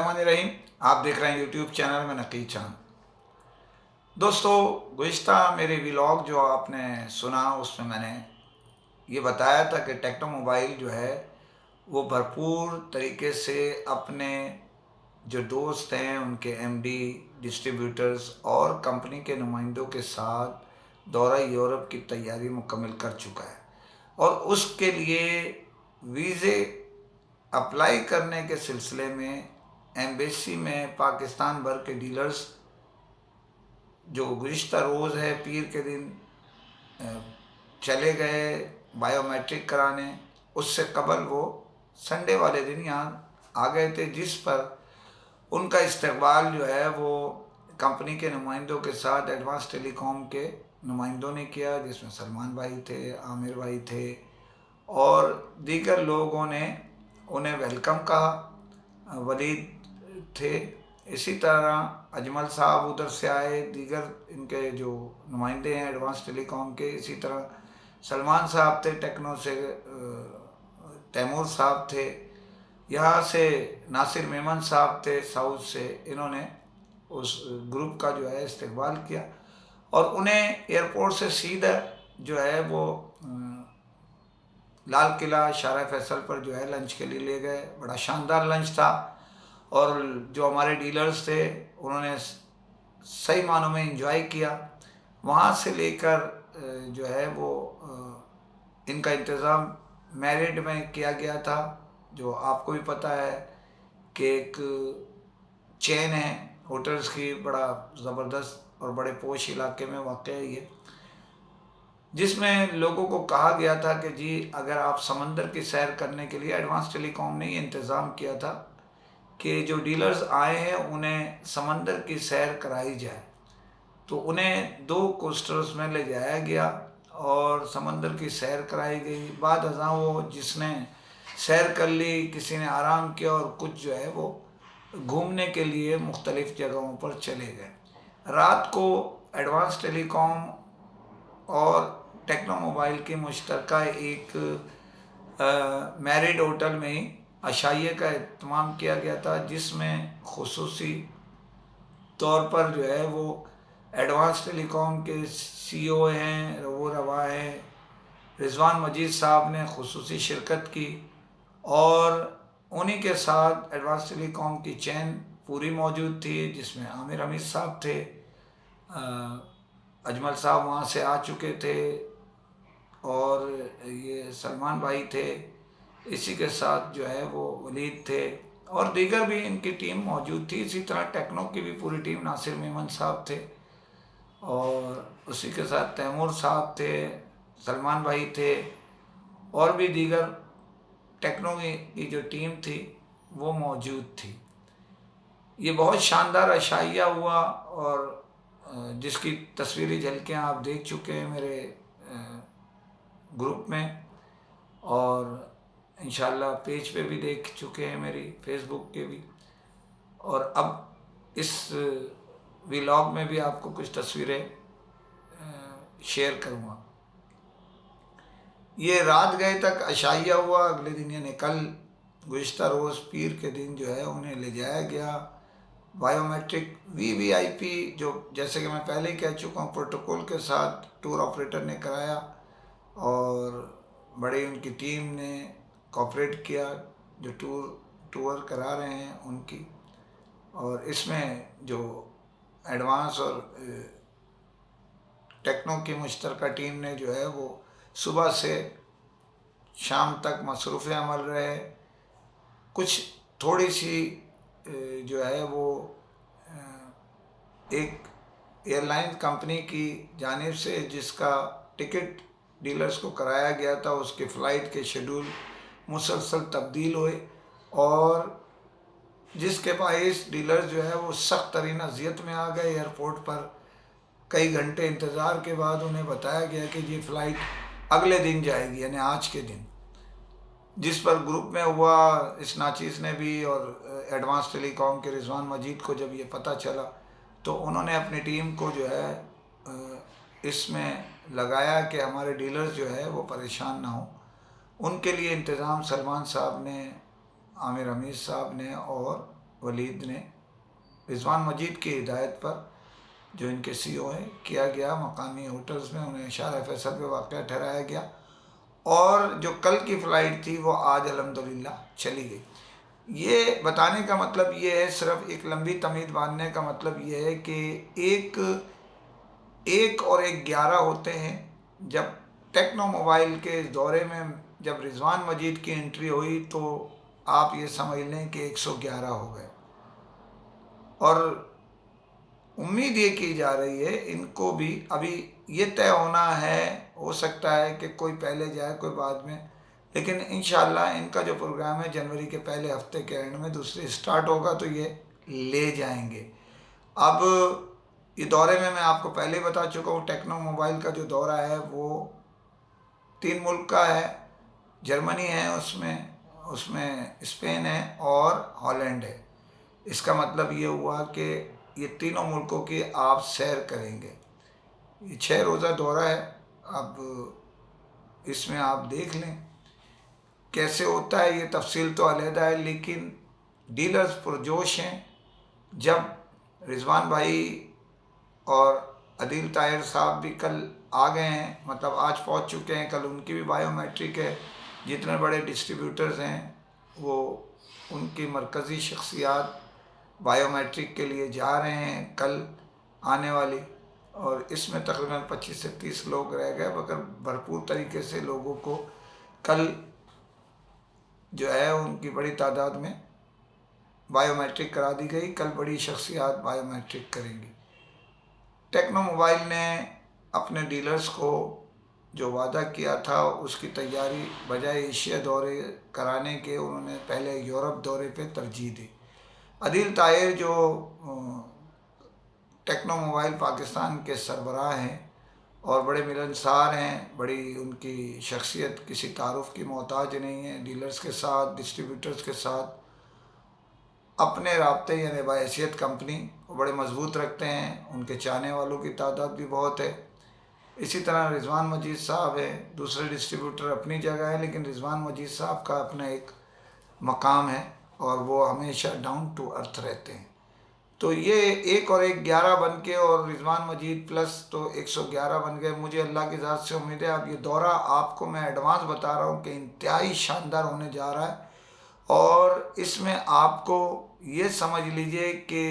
बिस्मिल्लाहिर्रहमानिर्रहीम। आप देख रहे हैं यूट्यूब चैनल में नकी चांद। दोस्तों, गुज़िश्ता मेरे व्लॉग जो आपने सुना उसमें मैंने ये बताया था कि टेक्नो मोबाइल जो है वो भरपूर तरीके से अपने जो दोस्त हैं उनके एमडी, डिस्ट्रीब्यूटर्स और कंपनी के नुमाइंदों के साथ दौरा यूरोप की तैयारी मुकम्मल कर चुका है और उसके लिए वीज़े अप्लाई करने के सिलसिले में एम्बेसी में पाकिस्तान भर के डीलर्स जो गुज़िश्ता रोज़ है पीर के दिन चले गए बायोमेट्रिक कराने, उससे कबल वो संडे वाले दिन यहाँ आ गए थे, जिस पर उनका इस्तकबाल जो है वो कंपनी के नुमाइंदों के साथ एडवांस टेलीकॉम के नुमाइंदों ने किया, जिसमें सलमान भाई थे, आमिर भाई थे और दीगर लोगों ने उन्हें वेलकम कहा। वलीद थे, इसी तरह अजमल साहब उधर से आए, दीगर इनके जो नुमाइंदे हैं एडवांस टेलीकॉम के, इसी तरह सलमान साहब थे टेक्नो से, तैमूर साहब थे, यहाँ से नासिर मेमन साहब थे साउथ से। इन्होंने उस ग्रुप का जो है इस्तकबाल किया और उन्हें एयरपोर्ट से सीधा जो है वो लाल किला शारा फैसल पर जो है लंच के लिए ले गए। बड़ा शानदार लंच था और जो हमारे डीलर्स थे उन्होंने सही मानों में एंजॉय किया। वहाँ से लेकर जो है वो इनका इंतज़ाम मैरिड में किया गया था, जो आपको भी पता है कि एक चेन है होटल्स की, बड़ा ज़बरदस्त और बड़े पोश इलाके में वाक़ है ये, जिसमें लोगों को कहा गया था कि जी अगर आप समंदर की सैर करने के लिए, एडवांस टेलीकॉम ने इंतज़ाम किया था कि जो डीलर्स आए हैं उन्हें समंदर की सैर कराई जाए, तो उन्हें 2 कोस्टर्स में ले जाया गया और समंदर की सैर कराई गई। बाद अज़ां वो जिसने सैर कर ली, किसी ने आराम किया और कुछ जो है वो घूमने के लिए मुख्तलिफ़ जगहों पर चले गए। रात को एडवांस टेलीकॉम और टेक्नो मोबाइल की मुश्तरका एक मैरिड होटल में ही अशाइये का एहतमाम किया गया था, जिसमें खुसूसी तौर पर जो है वो एडवांस टेलीकॉम के सीईओ हैं, वो रवा हैं, रिजवान मजीद साहब ने खुसूसी शिरकत की और उन्हीं के साथ एडवांस टेलीकॉम की चैन पूरी मौजूद थी, जिसमें आमिर हमीद साहब थे, अजमल साहब वहाँ से आ चुके थे और ये सलमान भाई थे, इसी के साथ जो है वो वलीद थे और दीगर भी इनकी टीम मौजूद थी। इसी तरह टेक्नो की भी पूरी टीम, नासिर मेमन साहब थे और उसी के साथ तैमूर साहब थे, सलमान भाई थे और भी दीगर टेक्नो की जो टीम थी वो मौजूद थी। ये बहुत शानदार अशाइया हुआ और जिसकी तस्वीरी झलकियाँ आप देख चुके हैं मेरे ग्रुप में और इंशाल्लाह पेज पे भी देख चुके हैं, मेरी फेसबुक के भी, और अब इस व्लॉग में भी आपको कुछ तस्वीरें शेयर करूँगा। ये रात गए तक अशाइया हुआ। अगले दिन यानी कल गुज़िश्ता रोज़ पीर के दिन जो है उन्हें ले जाया गया बायोमेट्रिक वीवीआईपी, जो जैसे कि मैं पहले ही कह चुका हूँ, प्रोटोकॉल के साथ टूर ऑपरेटर ने कराया और बड़ी उनकी टीम ने कोऑपरेट किया, जो टूर करा रहे हैं उनकी। और इसमें जो एडवांस और टेक्नो की मुश्तरका टीम ने जो है वो सुबह से शाम तक मसरूफ़ अमल रहे। कुछ थोड़ी सी जो है वो एक एयरलाइन कंपनी की जानिब से जिसका टिकट डीलर्स को कराया गया था, उसके फ़्लाइट के शेड्यूल मुसलसल तब्दील हुए और जिसके बाइस डीलर्स जो है वो सख्त तरीन अज़ियत में आ गए। एयरपोर्ट पर कई घंटे इंतज़ार के बाद उन्हें बताया गया कि ये फ़्लाइट अगले दिन जाएगी, यानी आज के दिन, जिस पर ग्रुप में हुआ इस नाचीज़ ने भी और एडवांस टेलीकॉम के रिजवान मजीद को जब ये पता चला तो उन्होंने अपनी टीम को जो है इसमें लगाया कि हमारे डीलर्स जो है वो परेशान ना हो। उनके लिए इंतज़ाम सलमान साहब ने, आमिर हमीद साहब ने और ولید نے رضوان مجید کی ہدایت پر جو ان کے سی او ہیں کیا گیا، مقامی ہوٹلز میں انہیں شارع فیصل پہ واقع ٹھہرایا گیا، اور جو کل کی فلائٹ تھی وہ آج الحمدللہ چلی گئی۔ یہ بتانے کا مطلب یہ ہے، صرف ایک لمبی تمہید باندھنے کا مطلب یہ ہے کہ ایک اور ایک 11 ہوتے ہیں۔ جب ٹیکنو موبائل کے اس دورے میں جب رضوان مجید کی انٹری ہوئی تو آپ یہ سمجھ لیں کہ 111 ہو گئے، اور امید یہ کی جا رہی ہے ان کو بھی ابھی یہ طے ہونا ہے، ہو سکتا ہے کہ کوئی پہلے جائے کوئی بعد میں، لیکن انشاءاللہ ان کا جو پروگرام ہے جنوری کے پہلے ہفتے کے اینڈ میں دوسری سٹارٹ ہوگا تو یہ لے جائیں گے۔ اب یہ دورے میں آپ کو پہلے ہی بتا چکا ہوں، ٹیکنو موبائل کا جو دورہ ہے وہ 3 ملک کا ہے، جرمنی ہے، اس میں اسپین ہے اور ہالینڈ ہے۔ اس کا مطلب یہ ہوا کہ یہ تینوں ملکوں کی آپ سیر کریں گے۔ یہ 6 روزہ دورہ ہے۔ اب اس میں آپ دیکھ لیں کیسے ہوتا ہے، یہ تفصیل تو علیحدہ ہے، لیکن ڈیلرز پرجوش ہیں۔ جب رضوان بھائی اور عدیل طاہر صاحب بھی کل آ گئے ہیں، مطلب آج پہنچ چکے ہیں، کل ان کی بھی بائیو میٹرک ہے، جتنے بڑے ڈسٹریبیوٹرز ہیں وہ ان کی مرکزی شخصیات بائیو میٹرک کے لیے جا رہے ہیں کل آنے والی، اور اس میں تقریباً 25 سے 30 لوگ رہ گئے، مگر بھرپور طریقے سے لوگوں کو کل جو ہے ان کی بڑی تعداد میں بائیو میٹرک کرا دی گئی۔ کل بڑی شخصیات بائیو میٹرک کریں گی۔ ٹیکنو موبائل نے اپنے ڈیلرز کو جو وعدہ کیا تھا اس کی تیاری بجائے ایشیا دورے کرانے کے انہوں نے پہلے یورپ دورے پہ ترجیح دی۔ عدیل طاہر جو ٹیکنو موبائل پاکستان کے سربراہ ہیں اور بڑے ملنسار ہیں، بڑی ان کی شخصیت کسی تعارف کی محتاج نہیں ہے، ڈیلرز کے ساتھ ڈسٹریبیوٹرز کے ساتھ اپنے رابطے یعنی بحیثیت کمپنی وہ بڑے مضبوط رکھتے ہیں، ان کے چاہنے والوں کی تعداد بھی بہت ہے۔ اسی طرح رضوان مجید صاحب ہے، دوسرے ڈسٹریبیوٹر اپنی جگہ ہے، لیکن رضوان مجید صاحب کا اپنا ایک مقام ہے اور وہ ہمیشہ ڈاؤن ٹو ارتھ رہتے ہیں۔ تو یہ 1 اور 1 11 بن کے اور رضوان مجید پلس تو 111 بن گئے۔ مجھے اللہ کی ذات سے امید ہے، اب یہ دورہ آپ کو میں ایڈوانس بتا رہا ہوں کہ انتہائی شاندار ہونے جا رہا ہے، اور اس میں آپ کو یہ سمجھ لیجئے کہ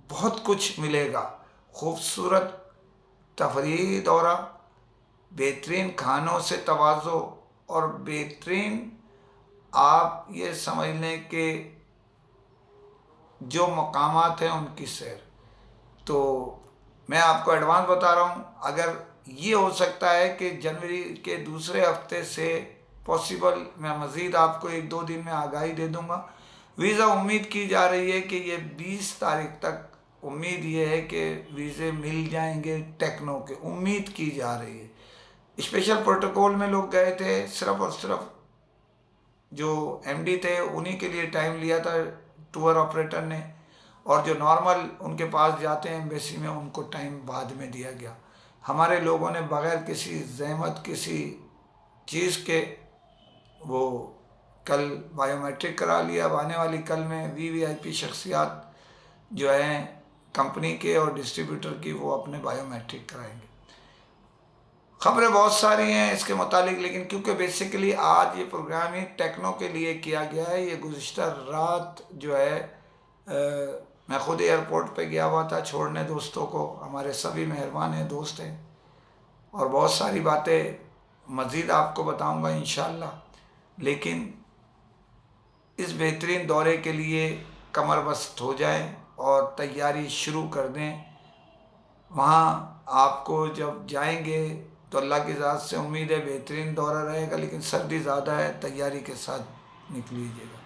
بہت کچھ ملے گا۔ خوبصورت تفریحی دورہ، بہترین کھانوں سے تواضع، اور بہترین آپ یہ سمجھ لیں کہ جو مقامات ہیں ان کی سیر۔ تو میں آپ کو ایڈوانس بتا رہا ہوں، اگر یہ ہو سکتا ہے کہ جنوری کے دوسرے ہفتے سے پاسبل، میں مزید آپ کو 1-2 دن میں آگاہی دے دوں گا۔ ویزا امید کی جا رہی ہے کہ یہ 20 تاریخ تک، امید یہ ہے کہ ویزے مل جائیں گے ٹیکنو کے، امید کی جا رہی ہے۔ اسپیشل پروٹوکول میں لوگ گئے تھے، صرف اور صرف جو ایم ڈی تھے انہی کے لیے ٹائم لیا تھا ٹور آپریٹر نے، اور جو نارمل ان کے پاس جاتے ہیں ایمبیسی میں ان کو ٹائم بعد میں دیا گیا۔ ہمارے لوگوں نے بغیر کسی زحمت کسی چیز کے وہ کل بائیو میٹرک کرا لیا۔ اب آنے والی کل میں وی آئی پی شخصیات جو ہیں کمپنی کے اور ڈسٹریبیوٹر کی وہ اپنے بائیو میٹرک کرائیں گے۔ خبریں بہت ساری ہیں اس کے متعلق، لیکن کیونکہ بیسیکلی آج یہ پروگرام ہی ٹیکنو کے لیے کیا گیا ہے، یہ گزشتہ رات جو ہے میں خود ایئرپورٹ پہ گیا ہوا تھا چھوڑنے دوستوں کو، ہمارے سبھی مہربان ہیں، دوست ہیں، اور بہت ساری باتیں مزید آپ کو بتاؤں گا انشاءاللہ، لیکن اس بہترین دورے کے لیے کمر بست ہو جائیں اور تیاری شروع کر دیں۔ وہاں آپ کو جب جائیں گے تو اللہ کی ذات سے امید ہے بہترین دورہ رہے گا، لیکن سردی زیادہ ہے، تیاری کے ساتھ نکلیجیے گا۔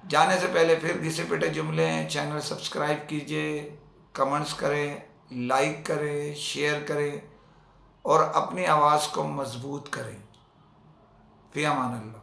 جانے سے پہلے پھر گھسے پٹے جملے ہیں، چینل سبسکرائب کیجئے، کمنٹس کریں، لائک کریں، شیئر کریں، اور اپنی آواز کو مضبوط کریں۔ فی امان اللہ۔